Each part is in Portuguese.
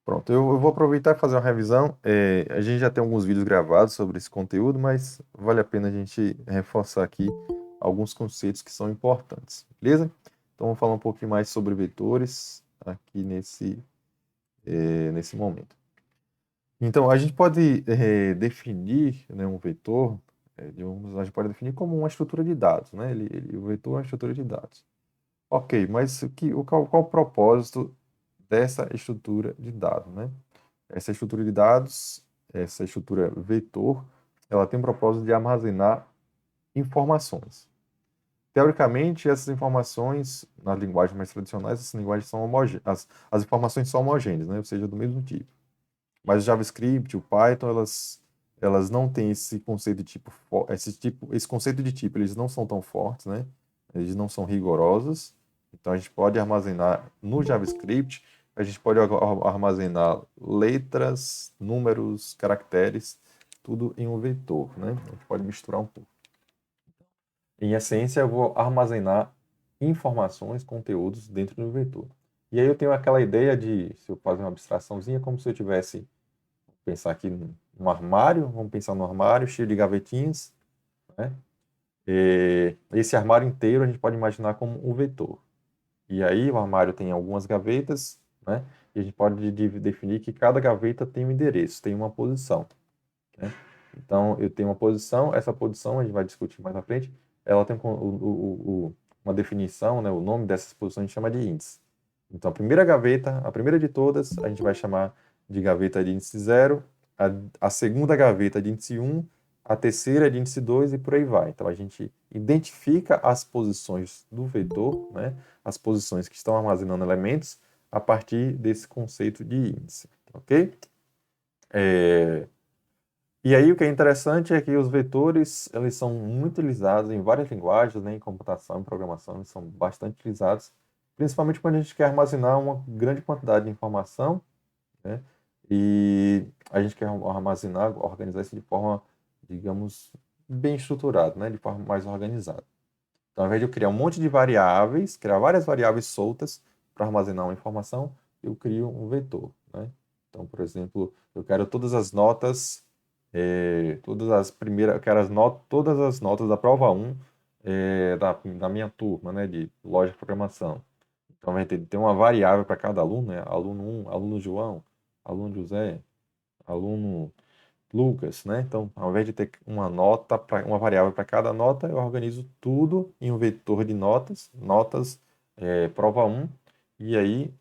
Pronto, eu vou aproveitar e fazer uma revisão. A gente já tem alguns vídeos gravados sobre esse conteúdo, mas vale a pena a gente reforçar aqui alguns conceitos que são importantes, beleza? Então, vamos falar um pouquinho mais sobre vetores aqui nesse momento. Então, a gente pode definir, né, um vetor, a gente pode definir como uma estrutura de dados, né? O vetor é uma estrutura de dados. Ok, mas qual o propósito dessa estrutura de dados, né? Essa estrutura de dados, essa estrutura vetor, ela tem o propósito de armazenar informações. Teoricamente, essas informações, nas linguagens mais tradicionais, essas linguagens são homogêneas, as informações são homogêneas, né? Ou seja, do mesmo tipo. Mas o JavaScript, o Python, elas não têm esse conceito de tipo, esse conceito de tipo, eles não são tão fortes, né? Eles não são rigorosos. Então a gente pode armazenar no JavaScript, a gente pode armazenar letras, números, caracteres, tudo em um vetor, né? A gente pode misturar um pouco. Em essência, eu vou armazenar informações, conteúdos dentro do vetor. E aí eu tenho aquela ideia de, se eu fazer uma abstraçãozinha, como se eu tivesse pensar aqui no armário, vamos pensar no armário cheio de gavetinhas, né? E esse armário inteiro a gente pode imaginar como um vetor. E aí o armário tem algumas gavetas, né? E a gente pode definir que cada gaveta tem um endereço, tem uma posição, né? Então eu tenho uma posição, essa posição a gente vai discutir mais na frente, ela tem uma definição, né? O nome dessas posições a gente chama de índice. Então a primeira gaveta, a primeira de todas, a gente vai chamar de gaveta de índice 0, a segunda gaveta de índice 1, a terceira de índice 2 e por aí vai. Então a gente identifica as posições do vetor, né? As posições que estão armazenando elementos a partir desse conceito de índice, ok? E aí o que é interessante é que os vetores, eles são muito utilizados em várias linguagens, né, em computação, em programação, eles são bastante utilizados, principalmente quando a gente quer armazenar uma grande quantidade de informação, né, e a gente quer armazenar, organizar isso de forma, digamos, bem estruturada, né, de forma mais organizada. Então, ao invés de eu criar um monte de variáveis, criar várias variáveis soltas para armazenar uma informação, eu crio um vetor, né? Então, por exemplo, eu quero todas as notas, todas as primeiras, eu quero todas as notas da prova 1 da minha turma, né, de lógica de programação. Então, vai ter uma variável para cada aluno, né? Aluno 1, aluno João, aluno José, aluno Lucas, né? Então, ao invés de ter uma variável para cada nota, eu organizo tudo em um vetor de notas, prova 1, e aí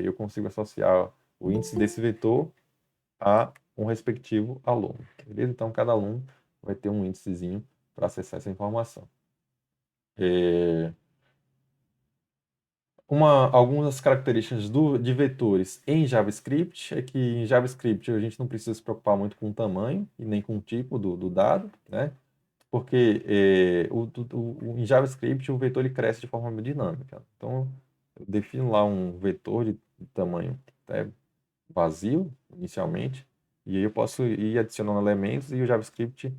eu consigo associar o índice desse vetor a um respectivo aluno, beleza? Então, cada aluno vai ter um índicezinho para acessar essa informação. Algumas características de vetores em JavaScript é que em JavaScript a gente não precisa se preocupar muito com o tamanho e nem com o tipo do dado, né? Porque em JavaScript o vetor ele cresce de forma dinâmica. Então, eu defino lá um vetor de tamanho vazio, inicialmente, e aí eu posso ir adicionando elementos e o JavaScript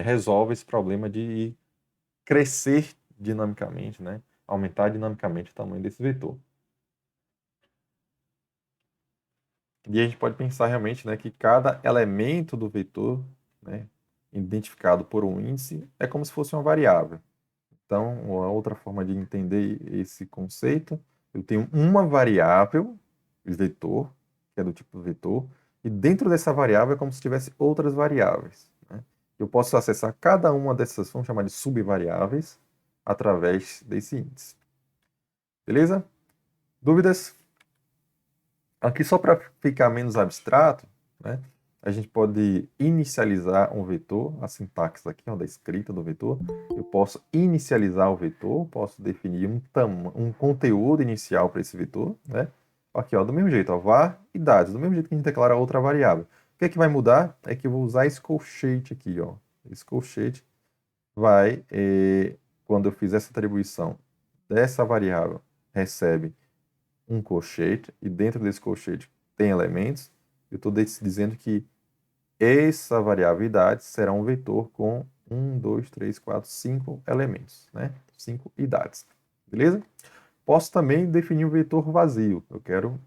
resolve esse problema de crescer dinamicamente, né? Aumentar dinamicamente o tamanho desse vetor. E a gente pode pensar realmente, né, que cada elemento do vetor, né, identificado por um índice, é como se fosse uma variável. Então, uma outra forma de entender esse conceito, eu tenho uma variável, vetor, que é do tipo vetor, e dentro dessa variável é como se tivesse outras variáveis, né? Eu posso acessar cada uma dessas, vamos chamar de subvariáveis, através desse índice. Beleza? Dúvidas? Aqui, só para ficar menos abstrato, né, a gente pode inicializar um vetor, a sintaxe aqui, ó, da escrita do vetor. Eu posso inicializar o vetor, posso definir um conteúdo inicial para esse vetor, né? Aqui, ó, do mesmo jeito, ó, var e dados, do mesmo jeito que a gente declara outra variável. O que é que vai mudar? É que eu vou usar esse colchete aqui, ó. Esse colchete vai, quando eu fizer essa atribuição dessa variável, recebe um colchete, e dentro desse colchete tem elementos, eu estou dizendo que essa variável idade será um vetor com 5 elementos, né? 5 idades, beleza? Posso também definir um vetor vazio. Eu quero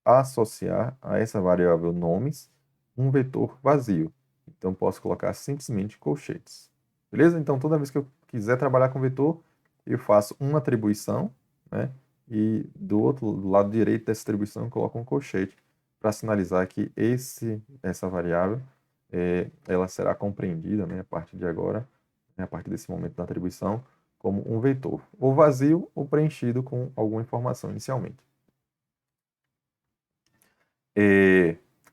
associar a essa variável nomes um vetor vazio. Então, posso colocar simplesmente colchetes. Beleza? Então, toda vez que eu quiser trabalhar com vetor, eu faço uma atribuição, né? E do lado direito dessa atribuição, eu coloco um colchete para sinalizar que essa variável ela será compreendida, né, a partir de agora, né, a partir desse momento da atribuição, como um vetor, ou vazio ou preenchido com alguma informação inicialmente.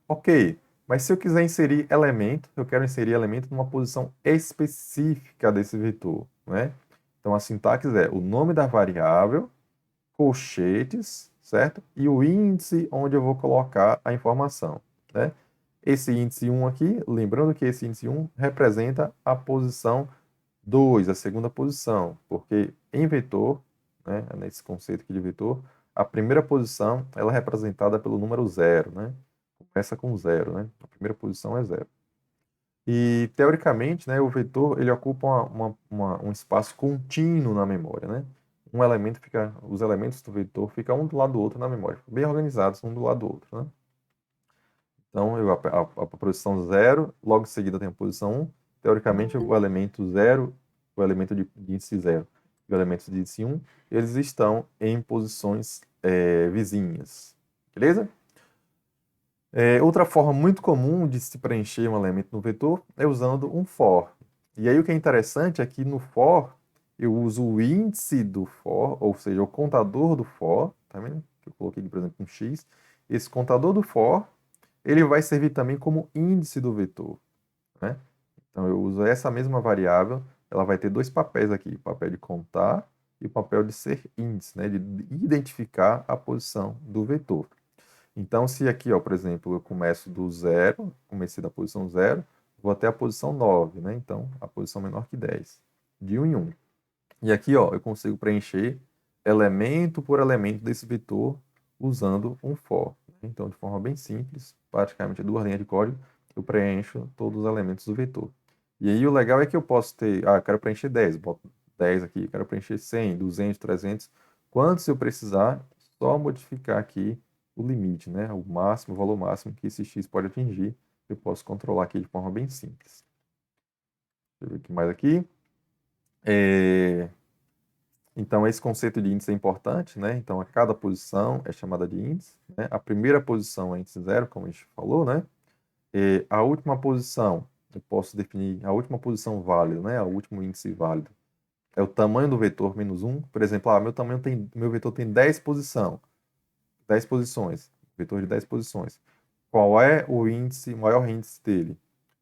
Ok, mas se eu quiser inserir elemento, eu quero inserir elemento numa posição específica desse vetor, né? Então a sintaxe é o nome da variável, colchetes, certo? E o índice onde eu vou colocar a informação, né? Esse índice 1 aqui, lembrando que esse índice 1 representa a posição 2, a segunda posição, porque em vetor, né, nesse conceito aqui de vetor, a primeira posição ela é representada pelo número 0, né? Começa com 0, né? A primeira posição é 0. E, teoricamente, né, o vetor ele ocupa um espaço contínuo na memória, né? Os elementos do vetor ficam um do lado do outro na memória, bem organizados um do lado do outro, né? Então, a posição 0, logo em seguida tem a posição 1. Teoricamente, o elemento 0, o elemento de índice 0 e o elemento de índice 1, eles estão em posições vizinhas. Beleza? Outra forma muito comum de se preencher um elemento no vetor é usando um for. E aí o que é interessante é que no for eu uso o índice do for, ou seja, o contador do for, tá vendo? Que eu coloquei aqui, por exemplo, um x. Esse contador do for, ele vai servir também como índice do vetor, né? Então eu uso essa mesma variável, ela vai ter dois papéis aqui, o papel de contar e o papel de ser índice, né? De identificar a posição do vetor. Então, se aqui, ó, por exemplo, eu começo do 0, comecei da posição 0, vou até a posição 9, né? Então, a posição menor que 10, de 1 em 1. E aqui, ó, eu consigo preencher elemento por elemento desse vetor usando um for. Então, de forma bem simples, praticamente duas linhas de código, eu preencho todos os elementos do vetor. E aí o legal é que eu posso ter, eu quero preencher 10, boto 10 aqui, quero preencher 100, 200, 300, quantos eu precisar, só modificar aqui o limite, né? O máximo, o valor máximo que esse x pode atingir, eu posso controlar aqui de forma bem simples. Deixa eu ver o que mais aqui. Então, esse conceito de índice é importante, né? Então, a cada posição é chamada de índice, né? A primeira posição é índice 0, como a gente falou, né? A última posição, eu posso definir a última posição válida, né? O último índice válido. É o tamanho do vetor menos 1. Por exemplo, meu vetor tem 10 posições, vetor de 10 posições. Qual é o maior índice dele?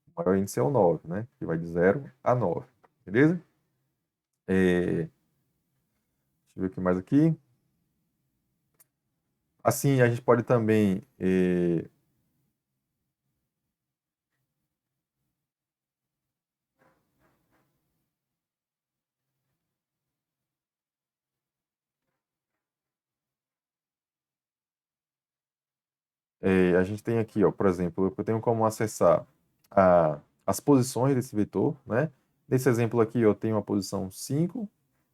O maior índice é o 9, né? Que vai de 0 a 9, beleza? Deixa eu ver o que mais aqui. Assim, a gente pode também a gente tem aqui, ó, por exemplo, eu tenho como acessar as posições desse vetor, né? Nesse exemplo aqui, eu tenho a posição 5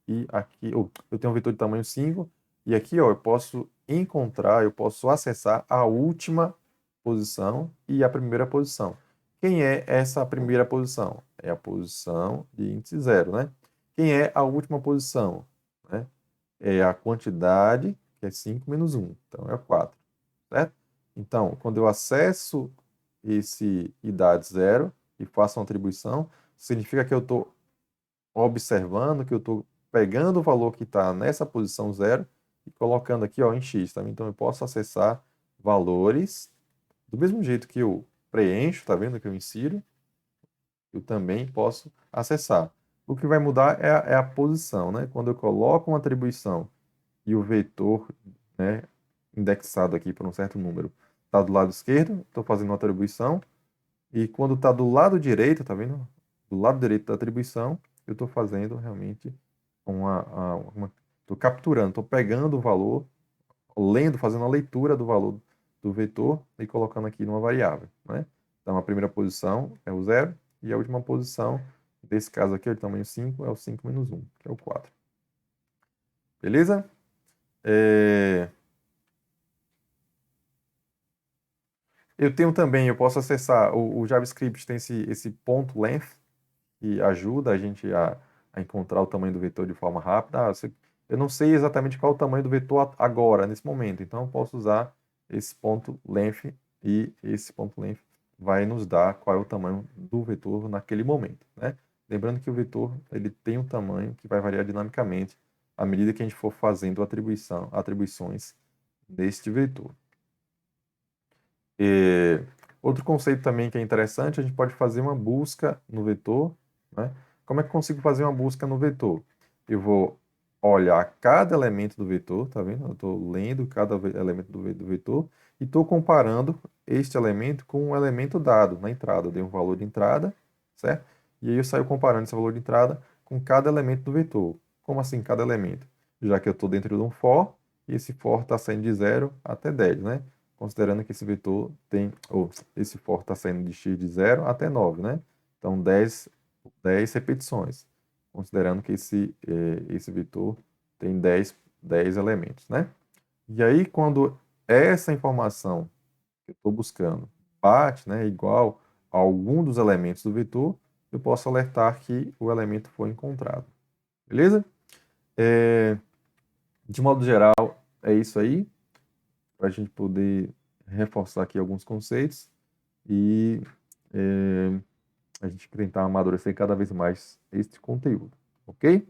e aqui, eu tenho um vetor de tamanho 5 e aqui, ó, eu posso acessar a última posição e a primeira posição. Quem é essa primeira posição? É a posição de índice 0, né? Quem é a última posição? Né? É a quantidade, que é 5 menos 1, então é 4, certo? Então, quando eu acesso esse idade 0 e faço uma atribuição, significa que eu estou observando, que eu estou pegando o valor que está nessa posição 0 e colocando aqui, ó, em x, tá? Então, eu posso acessar valores do mesmo jeito que eu preencho, tá vendo que eu insiro, eu também posso acessar. O que vai mudar é a posição, né? Quando eu coloco uma atribuição e o vetor, né, indexado aqui por um certo número está do lado esquerdo, estou fazendo uma atribuição, e quando está do lado direito, tá vendo? Do lado direito da atribuição, eu estou fazendo realmente estou capturando, estou pegando o valor, fazendo a leitura do valor do vetor e colocando aqui numa variável, né? Então, a primeira posição é o 0 e a última posição, desse caso aqui, o tamanho 5, é o 5 menos 1, que é o 4. Beleza? Eu tenho também, eu posso acessar, o JavaScript tem esse ponto length, que ajuda a gente a encontrar o tamanho do vetor de forma rápida. Eu não sei exatamente qual é o tamanho do vetor agora, nesse momento, então eu posso usar esse ponto length e esse ponto length vai nos dar qual é o tamanho do vetor naquele momento, né? Lembrando que o vetor ele tem um tamanho que vai variar dinamicamente à medida que a gente for fazendo atribuições deste vetor. E outro conceito também que é interessante, a gente pode fazer uma busca no vetor, né? Como é que eu consigo fazer uma busca no vetor? Eu vou olhar cada elemento do vetor, tá vendo? Eu estou lendo cada elemento do vetor e estou comparando este elemento com um elemento dado na entrada. Eu dei um valor de entrada, certo? E aí eu saio comparando esse valor de entrada com cada elemento do vetor. Como assim cada elemento? Já que eu estou dentro de um for, e esse for está saindo de 0 até 10, né? Considerando que esse vetor tem, ou esse for está saindo de x de 0 até 9, né? Então, 10 repetições, considerando que esse vetor tem 10 elementos, né? E aí, quando essa informação que eu estou buscando bate, né, igual a algum dos elementos do vetor, eu posso alertar que o elemento foi encontrado. Beleza? De modo geral, é isso aí, para a gente poder reforçar aqui alguns conceitos e a gente tentar amadurecer cada vez mais este conteúdo, ok?